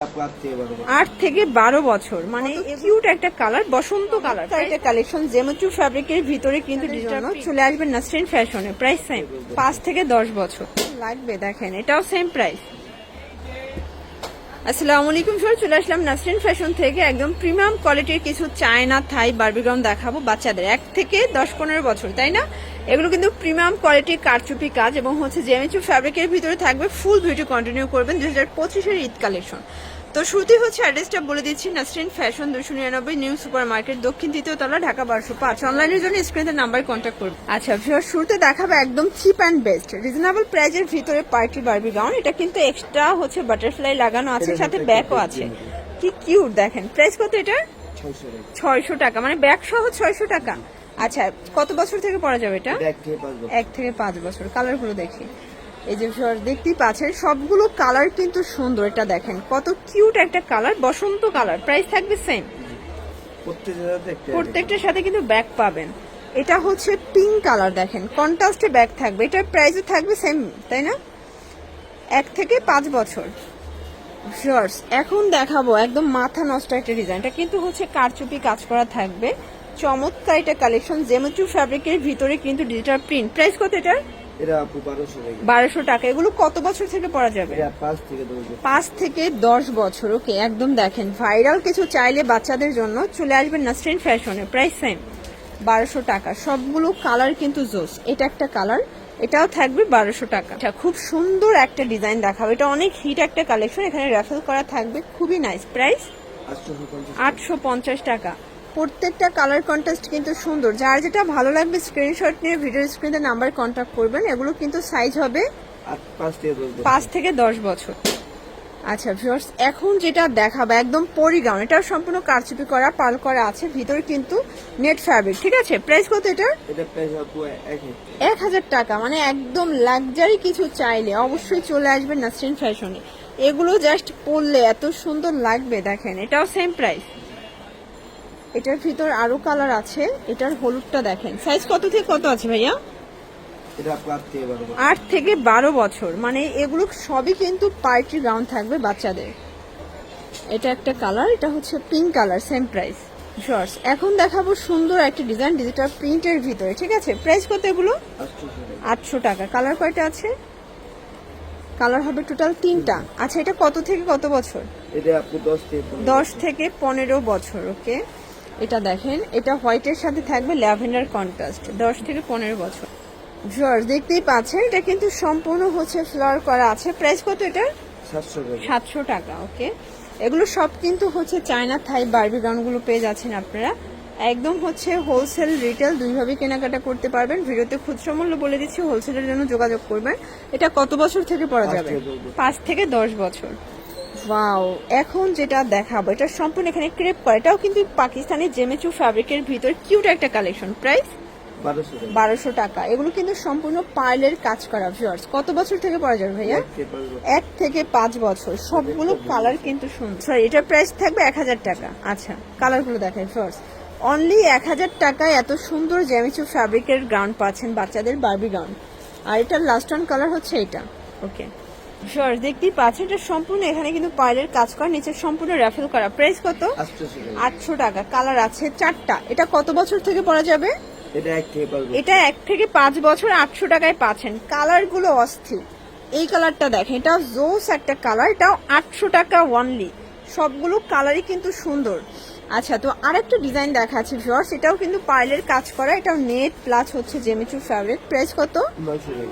8 থেকে 12 বছর, মানে কিউট একটা কালার, বসন্ত কালার। এটা কালেকশন জেমচু ফ্যাব্রিকের ভিতরে কিন্তু ডিজাইন চলে আসবে নাসরিন ফ্যাশনে। প্রাইস সেম, 5 থেকে 10 বছর লাগবে। দেখেন এটাও সেম প্রাইস। আসসালামু আলাইকুম স্যার, চলে আসলাম নাসরিন ফ্যাশন থেকে। একদম প্রিমিয়াম কোয়ালিটির কিছু চায়না থাই বারবিগ্রাউন্ড দেখাবো বাচ্চাদের 1 থেকে 10-15 বছর, তাই না? এগুলো কিন্তু প্রিমিয়াম কোয়ালিটির কারচুপি কাজ এবং হচ্ছে জেমিচু ফ্যাব্রিকের ভিতরে থাকবে। ফুল ভিডিও কন্টিনিউ করবেন 2025-এর ঈদ কালেকশন। তো শুরুতেই হচ্ছে অ্যাড্রেসটা বলে দিচ্ছি, Nasrin fashion 299 new super market, দক্ষিণ 3য় তলা, ঢাকা 1205। অনলাইনের জন্য স্ক্রিনের নাম্বার কন্ট্যাক্ট করবেন। আচ্ছা ভিউয়ার, শুরুতে দেখাবে একদম চিপ অ্যান্ড বেস্ট রিজনেবল প্রাইজের ভিতরে পার্টি বারবি গাউন। এটা কিন্তু এক্সট্রা হচ্ছে বাটারফ্লাই লাগানো আছে, সাথে ব্যাগও আছে। কি কিউট দেখেন। প্রাইস কত এটা? 600 টাকা, মানে ব্যাগ সহ 600 টাকা। আচ্ছা, কত বছর থেকে পরা যাবে এটা? 1 থেকে 5 বছর। কালারগুলো দেখি। এই যে দেখতেই পাচ্ছেন সবগুলো কালার কিন্তু সুন্দর। এটা দেখেন কত কিউট একটা কালার, বসন্ত কালার। প্রাইস থাকবে সেম, প্রত্যেকটার সাথে কিন্তু ব্যাগ পাবেন। এটা হচ্ছে পিঙ্ক কালার, দেখেন কন্ট্রাস্টে ব্যাগ থাকবে। এটার প্রাইসও থাকবে সেম, তাই না? 1 থেকে 5 বছর। এখন দেখাবো একদম মাথা নষ্ট একটা ডিজাইন। এটা কিন্তু হচ্ছে কারচুপি কাজ করা থাকবে, চমৎকার এটা কালেকশন জেমচু ফ্যাব্রিকের ভিতরে কিন্তু ডিজিটাল প্রিন্ট। প্রাইস কত এটা? 1200 টাকা। এগুলো কত বছর থেকে পরা যাবে? 5 থেকে 10 বছর। ওকে, একদম দেখেন ভাইরাল কিছু চাইলে বাচ্চাদের জন্য চলে আসবেন নাসরিন ফ্যাশনে। প্রাইস সেম, 1200 টাকা। সবগুলো কালার কিন্তু জোস। এটা একটা কালার, এটাও থাকবে 1200 টাকা। আচ্ছা, খুব সুন্দর একটা ডিজাইন দেখাবো। এটা অনেক হিট একটা কালেকশন, এখানে র্যাফেল করা থাকবে, খুবই নাইস। প্রাইস 850 টাকা। প্রত্যেকটা কালার কন্ট্রাস্ট কিন্তু সুন্দর। যার যেটা ভালো লাগবে স্ক্রিনশট নিয়ে ভিডিও স্ক্রিনে নাম্বার কন্ট্যাক্ট করবেন। এগুলো কিন্তু সাইজ হবে 5 থেকে 10 বছর। আচ্ছা ভিউয়ার্স, এখন যেটা দেখাবো একদম পরি গাউন। এটা সম্পূর্ণ কারচুপি করা, পাল করা আছে, ভিতরে কিন্তু নেট ফ্যাব্রিক। ঠিক আছে, প্রাইস কত এটা? 1000 টাকা। মানে একদম লাক্সারি কিছু চাইলে অবশ্যই চলে আসবেন নাসরিন ফ্যাশনে। এগুলো জাস্ট পরলে এত সুন্দর লাগবে। দেখেন এটাও সেম প্রাইস। এটার ভিতর আরো কালার আছে। এটার হলুদটা দেখেন। সাইজ কত থেকে কত আছে ভাইয়া? 8 থেকে 12 বছর। মানে এগুলো সবই কিন্তু পার্টি গাউন থাকবে বাচ্চাদের। এটা একটা কালার, এটা হচ্ছে pink colour, same price. Shorts এখন দেখাবো সুন্দর একটা ডিজাইন ডিজিটাল প্রিন্টের ভিতরে। ঠিক আছে, প্রাইস কত এগুলো? 800 টাকা। কালার কয়টা আছে? কালার হবে টোটাল 3টা। আচ্ছা, এটা কত থেকে কত বছর? 10 থেকে 15 বছর। ওকে, এটা দেখেন, এটা হোয়াইটের সাথে থাকবে ল্যাভেন্ডার কন্ট্রাস্ট। 10 থেকে 15 বছর। ভিউয়ার্স দেখতেই পাচ্ছেন এটা কিন্তু সম্পূর্ণ হচ্ছে ফ্লাওয়ার করা আছে। প্রাইস কত এটা? 700 টাকা। ওকে, এগুলো সব কিন্তু হচ্ছে চায়না থাই বারবি গাউনগুলো পেয়ে যাচ্ছেন আপনারা। একদম হচ্ছে হোলসেল রিটেল দুইভাবে কেনাকাটা করতে পারবেন। ভিডিওতে খুচরা মূল্য বলে দিচ্ছি, হোলসেলের জন্য যোগাযোগ করবেন। এটা কত বছর থেকে পরা যাবে? 5 থেকে 10 বছর। ওয়াও, এখন যেটা দেখাবো এটা সম্পূর্ণ এখানে ক্রেপ করা। এটাও কিন্তু পাকিস্তানি জেমেচু ফ্যাব্রিকের ভিতর কিউট একটা কালেকশন। প্রাইস 1200 টাকা। এগুলো কিন্তু সম্পূর্ণ পার্লের কাজ করা। ভিউয়ার্স, কত বছর থেকে পরা যাবে ভাইয়া? 1 থেকে 5 বছর। সবগুলো কালার কিন্তু সুন্দর। সরি, এটার প্রাইস থাকবে 1000 টাকা। আচ্ছা, কালারগুলো দেখেন ভিউয়ার্স, অনলি 1000 টাকায় এত সুন্দর জেমিচু ফ্যাব্রিকের গাউন পাচ্ছেন বাচ্চাদের বারবি গাউন। আর এটার লাস্ট অন কালার হচ্ছে এটা। ওকে ভিউয়ার্স, দেখতেই পাচ্ছেন এটা সম্পূর্ণ এখানে কিন্তু পার্লের কাজ করা, নিচে সম্পূর্ণ র্যাফেল করা। প্রাইস কত? 800 টাকা। কালার আছে 4টা। এটা কত বছর থেকে পরা যাবে? এটা 1 থেকে 5 বছর। 800 টাকায় পাচ্ছেন। কালার গুলো অস্থির। এই কালারটা দেখেন, এটা জোস একটা কালার, এটাও 800 টাকা অনলি। সবগুলো কালারই কিন্তু সুন্দর। আচ্ছা, তো আরেকটা ডিজাইন দেখাচ্ছি ভিউয়ার্স, এটাও কিন্তু পার্লের কাজ করা, এটাও নেট প্লাস হচ্ছে জেমিচু ফ্যাব্রিক। প্রাইস কত?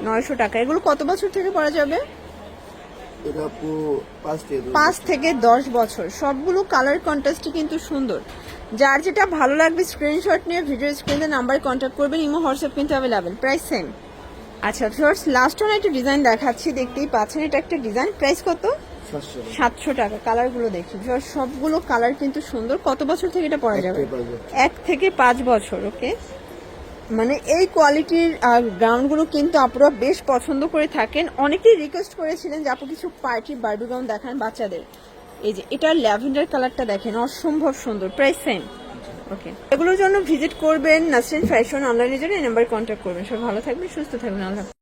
900 টাকা। এগুলো কত বছর থেকে পরা যাবে? 5 থেকে 10 বছর। সবগুলো কালার কন্ট্রাস্টই কিন্তু সুন্দর। যার যেটা ভালো লাগবে স্ক্রিনশট নিয়ে ভিডিও স্ক্রিনে নাম্বার কন্ট্যাক্ট করবেন। ইমো হোয়াটসঅ্যাপ কিন্তু অ্যাভেলেবেল। Price same. আচ্ছা ভিউয়ার্স, লাস্ট ওয়ান একটা ডিজাইন দেখাচ্ছি, দেখতেই পাচ্ছেন এটা একটা ডিজাইন। প্রাইস কত? 700 টাকা। কালারগুলো দেখি ভিউয়ার্স, সবগুলো কালার কিন্তু সুন্দর। কত বছর থেকে এটা পরা যাবে? 1 থেকে 5 বছর। ওকে, মানে এই কোয়ালিটির গাউনগুলো কিন্তু আপনারা বেশ পছন্দ করে থাকেন। অনেকেই রিকোয়েস্ট করেছিলেন যে আপু কিছু পার্টি বারবি গাউন দেখান বাচ্চাদের। এই যে এটার ল্যাভেন্ডার কালারটা দেখেন, অসম্ভব সুন্দর। Price same. ওকে, এগুলোর জন্য ভিজিট করবেন নাসরিন ফ্যাশন। অনলাইনের জন্য এই নাম্বারে কন্ট্যাক্ট করবেন। সব ভালো থাকবেন, সুস্থ থাকবেন। আল্লাহ।